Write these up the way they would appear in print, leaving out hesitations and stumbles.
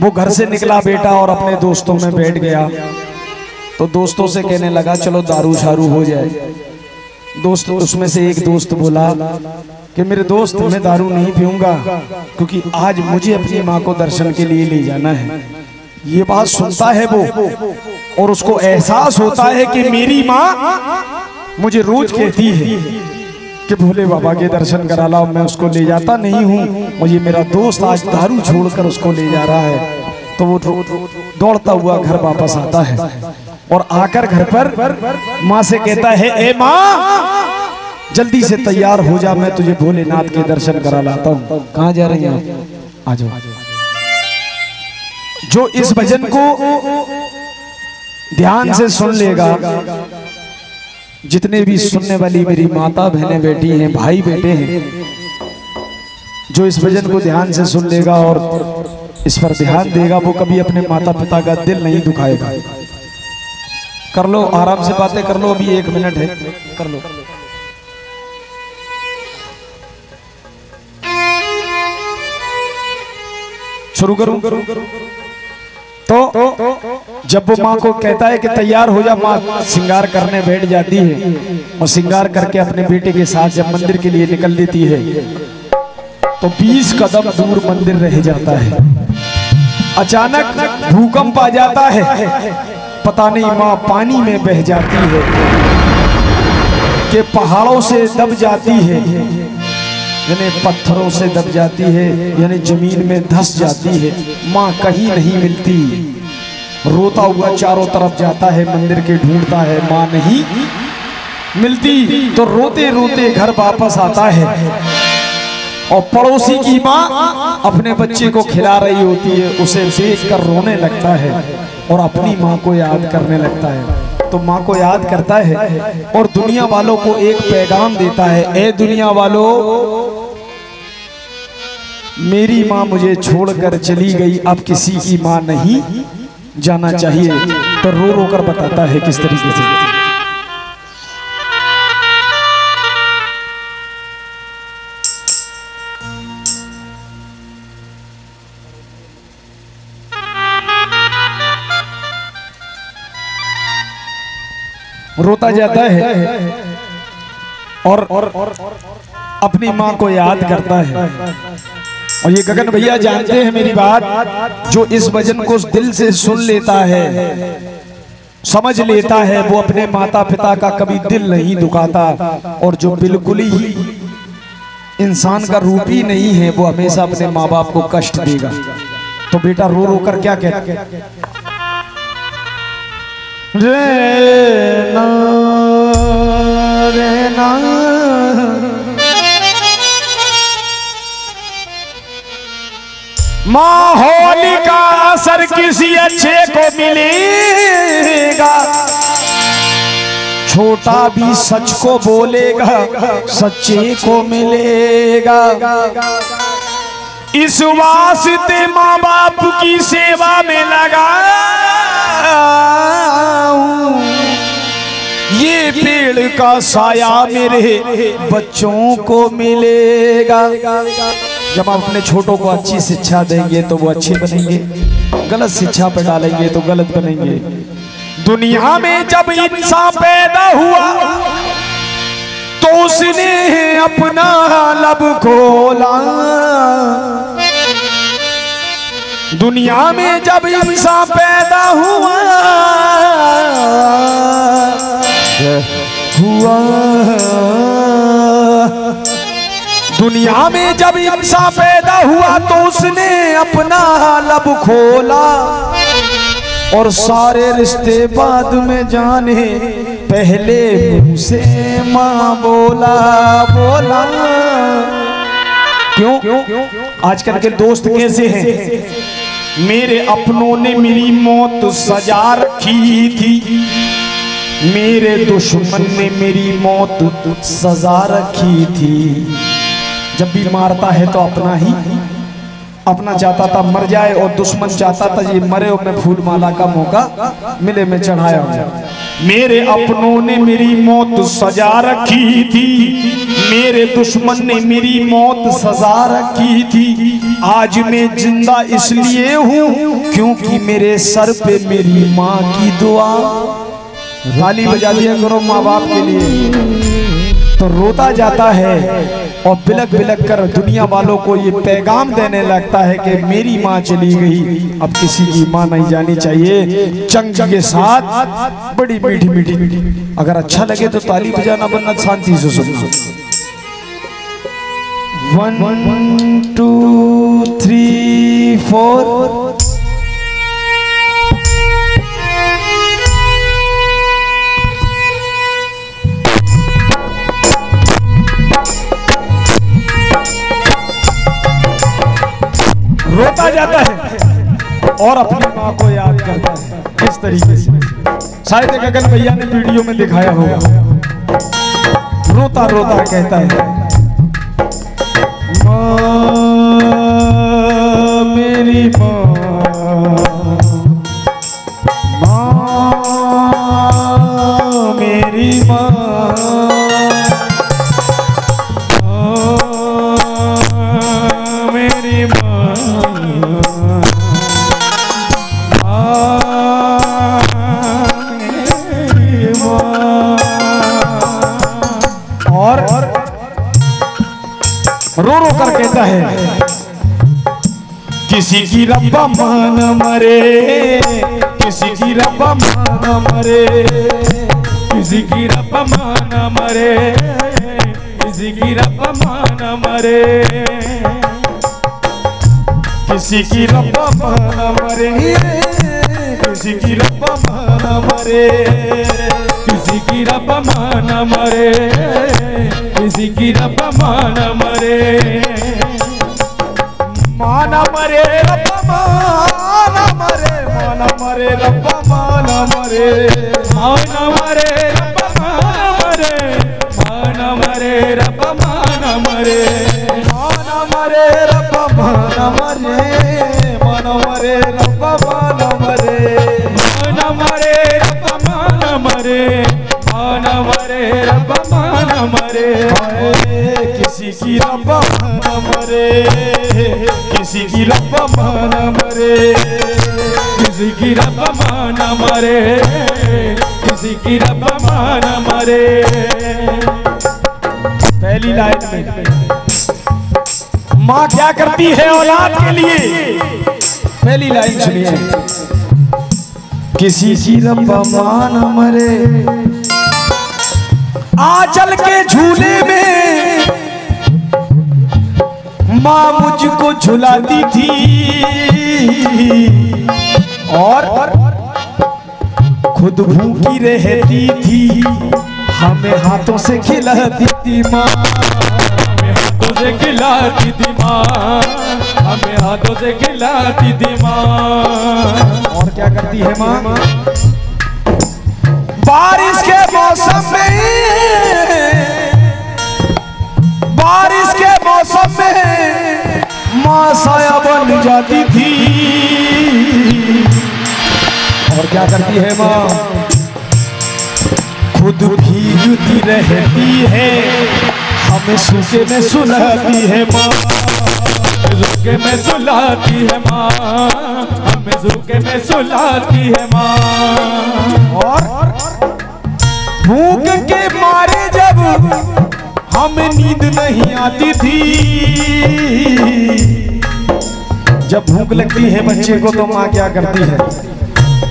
वो घर से निकला बेटा और अपने दोस्तों में बैठ गया। तो दोस्तों से कहने लगा चलो दारू शारू हो जाए। दोस्त उसमें से एक दोस्त बोला कि मेरे दोस्त मैं दारू नहीं पीऊंगा, क्योंकि आज मुझे अपनी माँ को दर्शन के लिए ले जाना है। ये बात सुनता है वो और उसको एहसास होता है कि मेरी माँ मुझे रोज कहती है कि भोले बाबा के दर्शन करा लाओ, मैं उसको ले जाता नहीं हूँ और ये मेरा दोस्त आज दारू छोड़कर उसको ले जा रहा है। तो वो दौड़ता हुआ घर वापस आता है और आकर घर पर माँ से कहता है, ए माँ जल्दी से तैयार हो जा, मैं तुझे भोलेनाथ के दर्शन करा लाता हूँ। कहाँ जा रही हैं? आ जाओ। जो इस भजन को ध्यान से सुन लेगा, जितने भी सुनने वाली मेरी माता बहनें बैठी हैं, भाई बेटे हैं, जो इस भजन को ध्यान से सुन लेगा और इस पर ध्यान देगा, वो कभी अपने माता पिता का दिल नहीं दुखाएगा। कर लो, आराम से बातें कर लो, अभी 1 मिनट है, कर लो। शुरू करूं? तो जब वो माँ को कहता है कि तैयार हो जा, माँ श्रृंगार करने बैठ जाती है और श्रृंगार करके अपने बेटे के साथ जब मंदिर के लिए निकल लेती है तो 20 कदम दूर मंदिर रह जाता है। अचानक भूकंप आ जाता है, पता नहीं माँ पानी में बह जाती है कि पहाड़ों से दब जाती है, यानी पत्थरों से दब जाती है, यानी जमीन में धंस जाती है। माँ कहीं नहीं मिलती, रोता हुआ चारों तरफ जाता है, मंदिर के ढूंढता है, माँ नहीं मिलती। तो रोते रोते घर वापस आता है और पड़ोसी की माँ अपने बच्चे को खिला रही होती है, उसे देखकर रोने लगता है और अपनी माँ को याद करने लगता है। तो माँ को याद करता है और दुनिया वालों को एक पैगाम देता है, ए दुनिया वालों, मेरी माँ मुझे छोड़कर चली गई, अब किसी की माँ नहीं जाना चाहिए। तो रो रो कर बताता है किस तरीके से। रोता जाता है और अपनी माँ को याद करता है। और ये गगन भैया जानते हैं मेरी बात, जो इस भजन को दिल से सुन लेता है, समझ लेता है, वो अपने माता पिता का कभी दिल नहीं दुखाता। और जो बिल्कुल ही इंसान का रूप ही नहीं है, वो हमेशा अपने माँ बाप को कष्ट देगा। तो बेटा रो रो कर क्या कहता रे ना रे ना, माहौल का असर किसी अच्छे को मिलेगा, छोटा भी सच को बोलेगा, सच्चे को मिलेगा। इस वास्ते माँ बाप की सेवा में लगा, ये पेड़ का साया मेरे बच्चों को मिलेगा। जब आप अपने छोटों को अच्छी शिक्षा देंगे तो वो अच्छे बनेंगे, गलत शिक्षा पर डालेंगे तो गलत बनेंगे। दुनिया में जब इंसान पैदा हुआ तो उसने अपना लब खोला, दुनिया में जब इंसान पैदा हुआ दुनिया में जब इंसान पैदा हुआ तो उसने अपना लब खोला, और सारे रिश्ते बाद में जाने, पहले मुंह से माँ बोला बोला। क्यों? आजकल के दोस्त कैसे हैं? मेरे अपनों ने मेरी मौत सजा रखी थी, मेरे दुश्मन ने मेरी मौत सजा रखी थी। जब भी मारता है तो अपना चाहता था मर जाए, और दुश्मन चाहता था ये मरे और मैं फूल माला का मौका मिले मैं चढ़ाया हूं। मेरे अपनों ने मेरी मौत सजा रखी थी, मेरे दुश्मन ने मेरी मौत सजा रखी थी। आज मैं जिंदा इसलिए हूँ क्योंकि मेरे सर पे मेरी माँ की दुआ। ताली बजा दिया करो माँ बाप के लिए। तो रोता जाता है और बिलक बिलक कर दुनिया वालों को ये पैगाम देने लगता है कि मेरी माँ चली गई, अब किसी की माँ नहीं जानी चाहिए। चंग के साथ बड़ी मीठी मीठी। अगर अच्छा लगे तो ताली बजाना, वरना शांति से सुनना। 1 2 3 4। रोता जाता है और अपनी माँ को याद करता है। इस तरीके से शायद गगन भैया ने वीडियो में दिखाया होगा। रोता रोता कहता है, माँ मेरी माँ, माँ मेरी माँ, मेरी माँ, और रो रो कर कहता है, किसी की रब्बा मान मरे, किसी की रब्बा मान मरे, किसी की रब्बा मान मरे, किसी की रब्बा मान मरे, किसी की रब्बा मान मरे, किसी की रब्बा मान मरे, किसी की रब्बा मान मरे, किसी की रब्बा मान मरे, माना मरे रब्बा माना मरे, माना मरे रब्बा माना मरे, माना मरे रब्बा माना मरे, माना मरे रब्बा माना मरे, माना मरे रब्बा माना मरे, माना मरे रब्बा माना मरे, माना मरे रब्बा माना मरे, माना मरे रब्बा माना मरे, किसी की रब्बा माना मरे, किसी की रब्बा माना मरे, किसी की रब्बा माना मरे, किसी की रब्बा माना मरे। पहली लाइन में माँ क्या करती है औलाद के लिए, पहली लाइन सुनिए, किसी की रब्बा माना मरे, आंचल के झूले में माँ मुझको झुलाती थी और खुद भूखी रहती थी, हमें हाथों से खिलाती थी माँ, हमें हाथों से खिलाती थी माँ, हमें हाथों से खिलाती थी माँ। और क्या करती है माँ, बारिश के मौसम में, बारिश के मौसम में माँ साया बन जाती थी। और क्या करती है माँ, खुद भीगती रहती है, हमें सूखे में सुलाती है माँ, सूखे में सुलाती है माँ, हमें सूखे में सुलाती है माँ। और भूख के मारे जब हमें नींद नहीं आती थी, जब भूख लगती है बच्चे को तो माँ क्या करती है,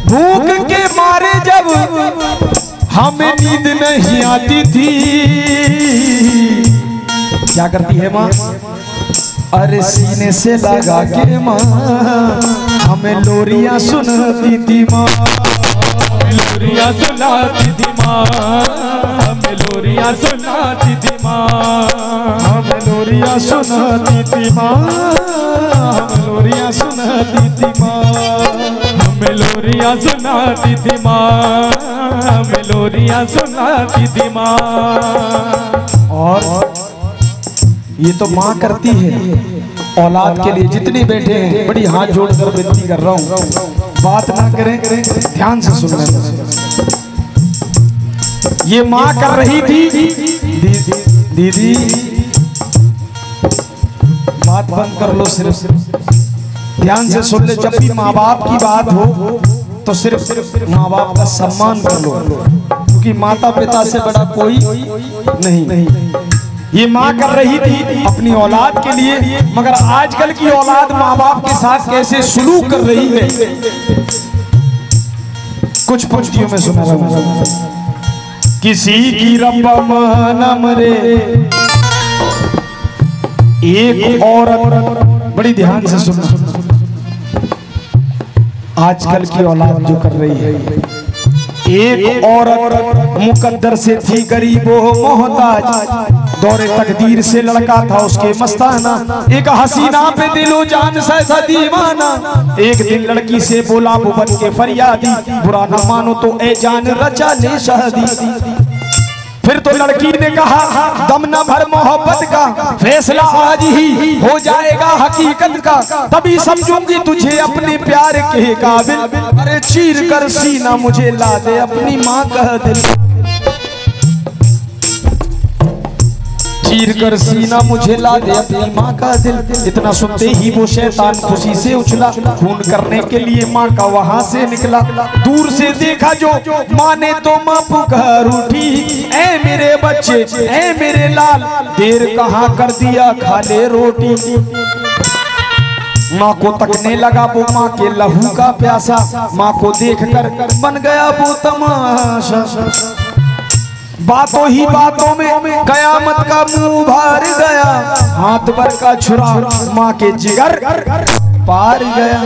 भूख के मारे जब हमें नींद नहीं आती थी, क्या करती है माँ, अरे सीने से लगा के माँ हमें लोरियां सुनाती थी माँ, लोरियां सुनाती थी माँ, हमें लोरियां सुनाती थी माँ, हमें लोरियां सुनाती थी माँ, हमें लोरियां सुनाती थी माँ, हमें लोरियां सुनाती थी माँ, हमें लोरियां सुनाती थी माँ। और ये तो माँ करती है औलाद के लिए। जितने बैठे हैं बड़ी हाथ जोड़कर विनती कर रहा हूँ, बात ना करें, ध्यान से सुन लें। ये माँ कर रही थी, दीदी बात बंद कर लो, सिर्फ ध्यान से सुन ले। जब भी माँ बाप की बात हो तो सिर्फ माँ बाप का सम्मान कर लो, क्योंकि माता पिता से बड़ा कोई नहीं। ये माँ कर रही थी अपनी औलाद के लिए, मगर आजकल की औलाद माँ बाप के साथ कैसे सलूक कर रही है, कुछ पंक्तियों में सुना रहा हूं। किसी की रब्बा माना मरे एक औरत, बड़ी ध्यान से सुनना, आजकल की औलाद जो कर रही है। एक औरत मुकद्दर से थी गरीब हो मोहताज, दौरे तकदीर से लड़का था उसके मस्ताना, एक हसीना पे दिलो जान सा दीवाना। एक दिन लड़की से बोला वो बन के फरियादी, बुरा न मानो तो ए जान रचा ले शादी। फिर तो लड़की ने कहा दम न भर मोहब्बत का, फैसला आज ही हो जाएगा हकीकत का, तभी समझूंगी तुझे अपने प्यार के काबिल। अरे चीर कर सीना मुझे ला दे अपनी माँ का दिल, चीर कर सीना मुझे ला दे अपनी माँ का दिल। इतना सुनते ही वो शैतान खुशी से उछला, खून करने के लिए माँ का वहां से निकला। दूर से देखा जो माँ ने तो माँ पुकार उठी, ऐ मेरे बच्चे ऐ मेरे लाल, देर कहाँ कर दिया खा ले रोटी। माँ को तकने लगा वो माँ के लहू का प्यासा, माँ को देखकर बन गया वो तमाशा। बातों ही बातों में कयामत का मुंह भर गया, हाथ भर का छुरा माँ के जिगर पार गया।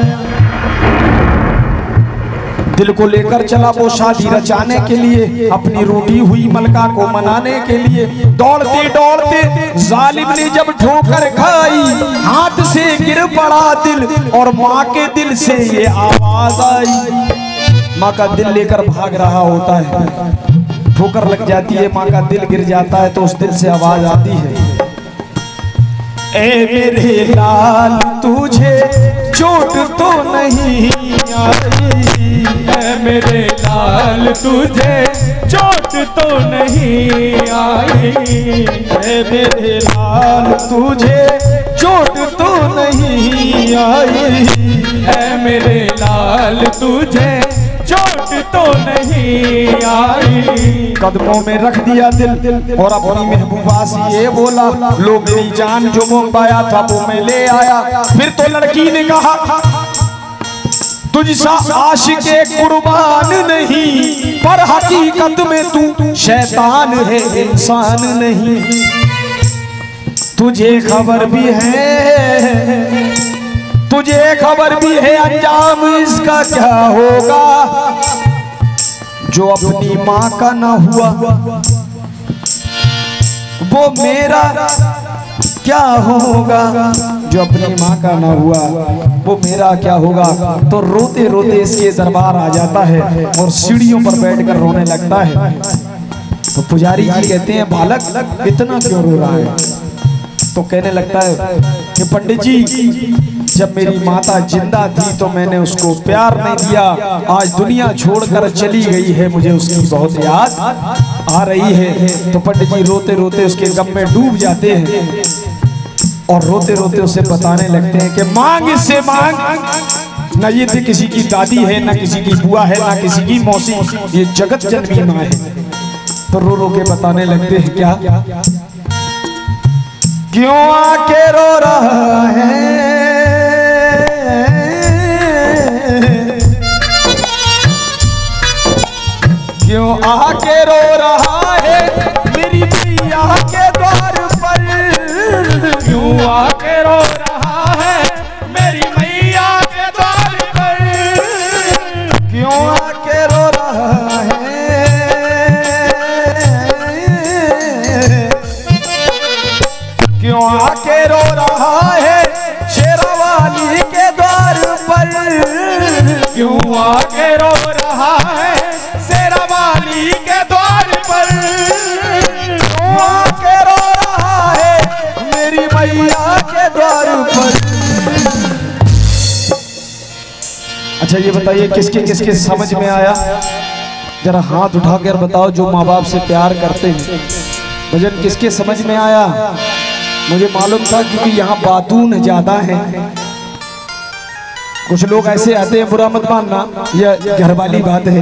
दिल को लेकर चला वो शादी रचाने के लिए, अपनी रूठी हुई मलका को मनाने के लिए। दौड़ते दौड़ते जालिम ने जब ठोकर खाई, हाथ से गिर पड़ा दिल और माँ के दिल से ये आवाज आई। माँ का दिल लेकर भाग रहा होता है, ठोकर लग जाती है, माँ का दिल गिर जाता है तो उस दिल से आवाज आती है, ए मेरे लाल तुझे चोट तो नहीं आई, ए मेरे लाल तुझे चोट तो नहीं आई, ए मेरे लाल तुझे चोट तो नहीं आई, ए मेरे लाल तुझे चोट तो नहीं आई। कदमों में रख दिया दिल और अपनी महबूबा से ये बोला, लो मेरी जान जो मुंह पाया था वो मैं ले आया। फिर तो लड़की ने कहा तुझसा आशिक़े कुर्बान नहीं, पर हकीकत में तू शैतान है इंसान नहीं। तुझे खबर भी है, तुझे खबर भी है अंजाम इसका क्या होगा, जो अपनी माँ का ना हुआ वो मेरा क्या होगा, जो अपनी माँ का ना हुआ वो मेरा क्या होगा। तो रोते रोते इसके दरबार आ जाता है और सीढ़ियों पर बैठकर रोने लगता है। तो पुजारी जी कहते हैं बालक इतना क्यों रो रहा है, तो कहने लगता है कि पंडित जी जब मेरी माता जिंदा थी तो मैंने उसको प्यार नहीं दिया, आज दुनिया छोड़कर चली गई है, मुझे उसकी बहुत याद आ रही है। तो पंडित जी रोते रोते उसके गम में डूब जाते हैं और रोते रोते उसे बताने लगते हैं कि मांग इससे मांग, न ये थी किसी की दादी है, न किसी की बुआ है, न किसी की मौसी, ये जगत जननी माँ है। तो रो रो के बताने लगते हैं क्या, क्यों आके रो रहा है, क्यों आके रो रहा है मेरी मैया के द्वार पर, क्यों आके रो रहा है मेरी मैया के द्वार पर, क्यों आके रो रहा है, क्यों आके रो रहा है शेरावाली के द्वार पर, क्यों आके रो रहा है शेरावाली के द्वार पर, क्यों आके रो रहा है मेरी मैया के द्वार पर। अच्छा ये बताइए किसके किसके समझ में आया, जरा हाथ उठाकर बताओ जो माँ बाप से प्यार करते हैं, भजन किसके समझ में आया। मुझे मालूम था क्योंकि यहाँ बातून ज्यादा है। कुछ लोग ऐसे आते हैं, बुरा मत मानना, यह घर वाली बात है।